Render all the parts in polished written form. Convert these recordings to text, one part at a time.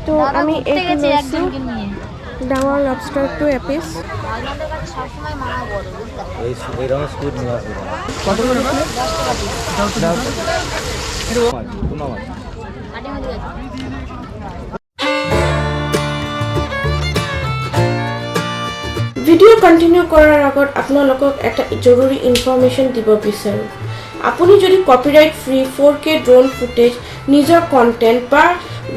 তো আমি এইটো লৈছোঁ ডাঙৰ লবষ্টাৰটো এপিচ ভিডিও কন্টিনিউ কৰাৰ আগত আপোনালোকক এটা জৰুৰী ইনফৰমেশ্যন দিব বিচাৰোঁ আপুনি যদি copyright free 4K drone footage নিজৰ কন্টেন্ট বা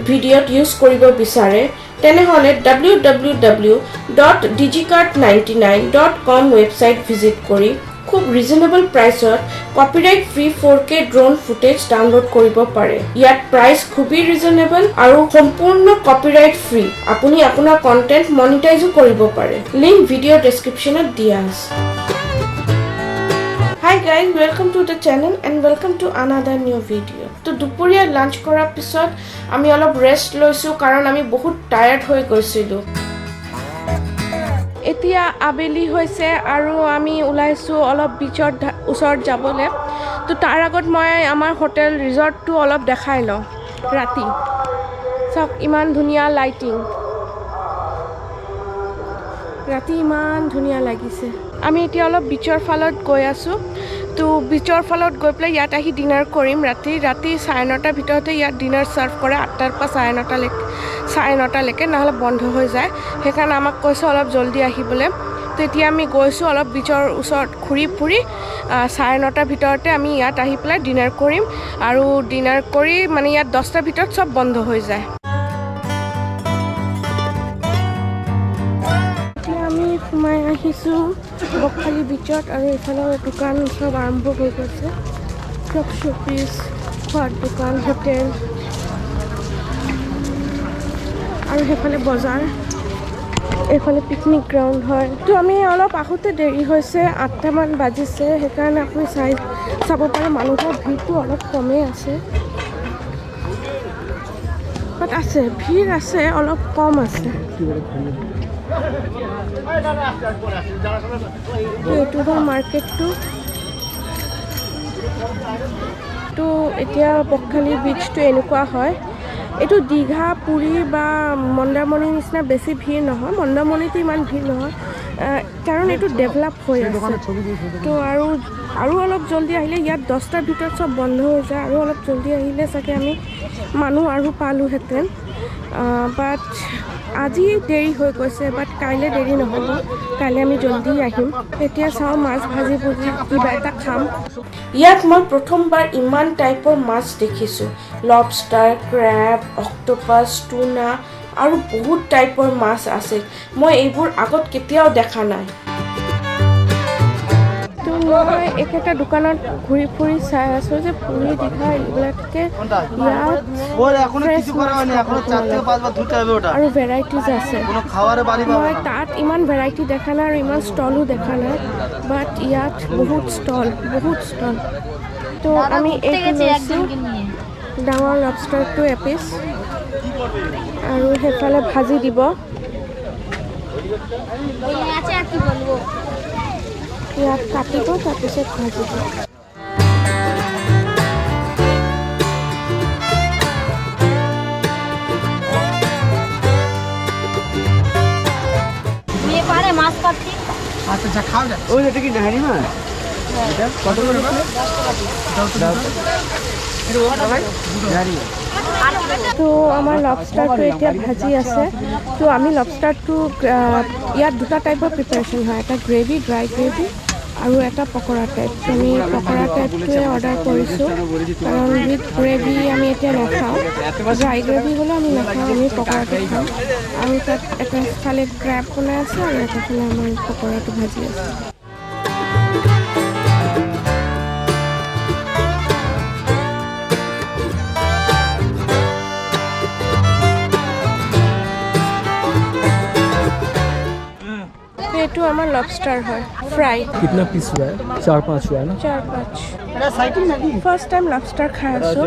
ভিডিঅ'ত ইউজ কৰিব বিচাৰে তেনেহ'লে www.digicart99.com ৱেবছাইট ভিজিট কৰি খুব ৰিজনেবল প্ৰাইচত copyright free 4K drone footage download কৰিব পাৰে ইয়াত প্ৰাইচ খুবেই ৰিজনেবল আৰু সম্পূৰ্ণ কপিৰাইট ফ্ৰী আপুনি আপোনাৰ কন্টেন্ট মনিটাইজো কৰিব পাৰে লিংক ভিডিও ডেসক্ৰিপচনত দিয়া আছে Hi guys, welcome to the channel and welcome to another new video. তো দুপৰীয়া লাঞ্চ কৰাৰ পিছত আমি অলপ ৰেষ্ট লৈছোঁ কাৰণ আমি বহুত টায়াৰ্ড হৈ গৈছিলোঁ এতিয়া আবেলি হৈছে আৰু আমি ওলাইছোঁ অলপ বিচৰ ওচৰত যাবলৈ তো তাৰ আগত মই আমাৰ হোটেল ৰিজৰ্টটো অলপ দেখাই লওঁ ৰাতি চাওক ইমান ধুনীয়া লাইটিং ৰাতি ইমান ধুনীয়া লাগিছে আমি এতিয়া অলপ বিচৰ ফালত গৈ আছোঁ তো বিচৰ ফালত গৈ পেলাই ইয়াত আহি ডিনাৰ কৰিম ৰাতি 9:30 ভিতৰতে ইয়াত ডিনাৰ সাৰ্ভ কৰে 8টাৰ পৰা 9:30লৈকে নহ'লে বন্ধ হৈ যায় সেইকাৰণে আমাক কৈছে অলপ জলদি আহিবলৈ তো এতিয়া আমি গৈছোঁ অলপ বিচৰ ওচৰত ঘূৰি ফুৰি 9:30 ভিতৰতে আমি ইয়াত আহি পেলাই ডিনাৰ কৰিম আৰু ডিনাৰ কৰি মানে ইয়াত 10টাৰ ভিতৰত চব বন্ধ হৈ যায় সোমাই আহিছোঁ বকখালি বিচত আৰু এইফালৰ দোকান সব আৰম্ভ হৈ গৈছে চব শ্বপিচ খোৱাৰ দোকান হোটেল আৰু সেইফালে বজাৰ এইফালে পিকনিক গ্ৰাউণ্ড হয় তো আমি অলপ আহোঁতে দেৰি হৈছে 8টামান বাজিছে সেইকাৰণে আপুনি চাব পাৰে মানুহৰ ভিৰটো অলপ কমেই আছে বাট আছে ভিৰ আছে অলপ কম আছে এইটো হ'ল মাৰ্কেটটো তো এতিয়া বকখালি বিচটো এনেকুৱা হয় এইটো দীঘা পুৰী বা মন্দাৰমণিৰ নিচিনা বেছি ভিৰ নহয় মন্দাৰমণিতো ইমান ভিৰ নহয় কাৰণ এইটো ডেভেলপ হৈ আছে তো আৰু অলপ জলদি আহিলে ইয়াত 10টাৰ ভিতৰত চব বন্ধ হৈ যায় আৰু অলপ জলদি আহিলে চাগে আমি মানুহ আৰু পালোহেঁতেন বাট আজি দেৰি হৈ গৈছে বাট কাইলৈ দেৰি নহ'ব কাইলৈ আমি জলদি আহিম এতিয়া চাওঁ মাছ ভাজি কিবা এটা খাম ইয়াত মই প্ৰথমবাৰ ইমান টাইপৰ মাছ দেখিছোঁ লবষ্টাৰ ক্ৰেব অক্টোপাছ টুনা আৰু বহুত টাইপৰ মাছ আছে মই এইবোৰ আগত কেতিয়াও দেখা নাই তো মই একেটা দোকানত ঘূৰি ফুৰি চাই আছোঁ যে পুৰি দীঘা এইবিলাকে আৰু ভেৰাইটিজ আছে মই তাত ইমান ভেৰাইটি দেখা নাই আৰু ইমান ষ্টলো দেখা নাই বাট ইয়াত বহুত ষ্টল তো আমি এইটো লৈছোঁ ডাঙৰ লবষ্টাৰটো এপিচ আৰু সেইফালে ভাজি দিব ইয়াত কাটিব তাৰপিছত ভাজিব মাছ কাটছি আচ্ছা খাও যা ওই এটা কি নাহাৰি মাছ এটা কত কৰে তো আমাৰ লবষ্টাৰটো এতিয়া ভাজি আছে তো আমি লবষ্টাৰটো ইয়াত দুটা টাইপৰ প্ৰিপাৰেশ্যন হয় এটা গ্ৰেভি ড্ৰাই গ্ৰেভি আৰু এটা পকৰা টাইপ আমি পকৰা টাইপটোৱে অৰ্ডাৰ কৰিছোঁ কাৰণ উইথ গ্ৰেভি আমি এতিয়া নাখাওঁ ড্ৰাই গ্ৰেভি হ'লে আমি নাখাওঁ আমি পকৰাটো খাওঁ আৰু তাত এটা ফালে ক্ৰেব বনাই আছে আৰু এটা ফালে আমাৰ পকৰাটো ভাজি আছে এইটো আমাৰ লবষ্টাৰ হয় ফ্ৰাই कितना पीस हुआ है 4-5 हुआ है ना 4-5 ফাৰ্ষ্ট টাইম লবষ্টাৰ খাই আছোঁ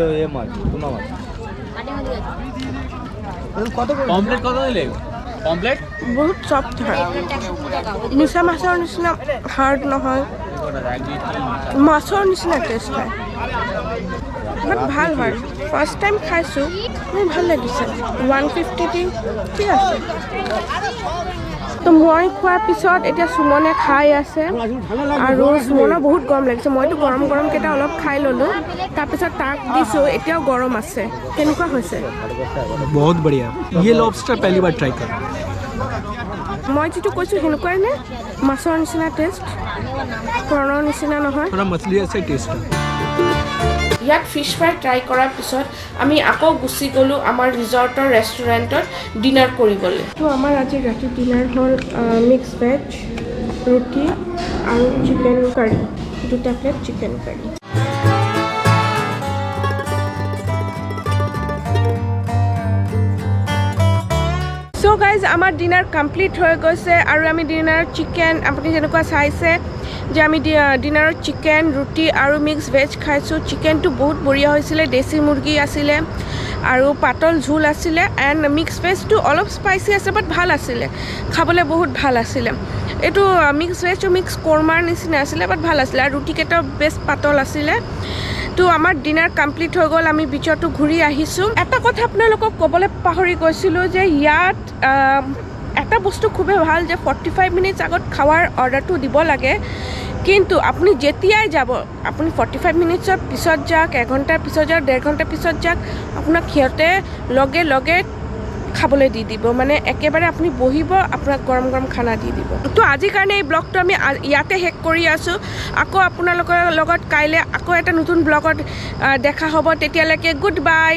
पॉम्पलेट কত দিলে পমপ্লেট বহুত সফট হয় মিছা মাছৰ নিচিনা হাৰ্ড নহয় মাছৰ নিচিনা টেষ্ট হয় বাট ভাল হয় ফাৰ্ষ্ট টাইম খাইছোঁ, মোৰ ভাল লাগিছে। 150 দি ঠিক আছে। তো মই খোৱাৰ পিছত এতিয়া সুমনে খাই আছে আৰু সুমনৰ বহুত গৰম লাগিছে। মইতো গৰম গৰমকেইটা অলপ খাই ল'লোঁ, তাৰপিছত তাক দিছোঁ, এতিয়াও গৰম আছে। কেনেকুৱা হৈছে? बहुत बढ़िया। ये लॉबस्टर पहली बार ट्राई कर। মই যিটো কৈছোঁ সেনেকুৱাই নে? মাছৰ নিচিনা টেষ্ট, কৰ্ণৰ নিচিনা নহয়? थोड़ा मछली ऐसे टेस्ट है। ইয়াত ফিছ ফ্ৰাই ট্ৰাই কৰাৰ পিছত আমি আকৌ গুচি গ'লোঁ আমাৰ ৰিজৰ্টৰ ৰেষ্টুৰেণ্টত ডিনাৰ কৰিবলৈ। তো আমাৰ আজি ৰাতি ডিনাৰ হ'ল মিক্স ভেজ, ৰুটি আৰু চিকেন কাৰী, 2টা প্লেট চিকেন কাৰী। চ' গাইজ আমাৰ ডিনাৰ কমপ্লিট হৈ গৈছে আৰু আমি ডিনাৰত চিকেন, আপুনি যেনেকুৱা চাইছে যে আমি ডিনাৰত চিকেন, ৰুটি আৰু মিক্স ভেজ খাইছোঁ। চিকেনটো বহুত বঢ়িয়া হৈছিলে, দেশী মুৰ্গী আছিলে আৰু পাতল ঝোল আছিলে। এণ্ড মিক্স ভেজটো অলপ স্পাইচি আছে বাট ভাল আছিলে, খাবলৈ বহুত ভাল আছিলে। এইটো মিক্স ভেজটো মিক্স কৰ্মাৰ নিচিনা আছিলে বাট ভাল আছিলে আৰু ৰুটিকেইটাও বেষ্ট পাতল আছিলে। তো আমাৰ ডিনাৰ কমপ্লিট হৈ গ'ল, আমি বিচতো ঘূৰি আহিছোঁ। এটা কথা আপোনালোকক ক'বলৈ পাহৰি গৈছিলোঁ যে ইয়াত এটা বস্তু খুবেই ভাল যে 45 মিনিটছ আগত খাৱাৰ অৰ্ডাৰটো দিব লাগে, কিন্তু আপুনি যেতিয়াই যাব, আপুনি 45 মিনিটছৰ পিছত যাওক, 1 ঘণ্টাৰ পিছত যাওক, 1.5 ঘণ্টাৰ পিছত যাওক, আপোনাক সিহঁতে লগে লগে খাবলৈ দি দিব। মানে একেবাৰে আপুনি বহিব, আপোনাক গৰম গৰম খানা দি দিব। তো আজিৰ কাৰণে এই ব্লগটো আমি ইয়াতে শেষ কৰি আছোঁ। আকৌ আপোনালোকৰ লগত কাইলৈ আকৌ এটা নতুন ব্লগত দেখা হ'ব। তেতিয়ালৈকে গুড বাই।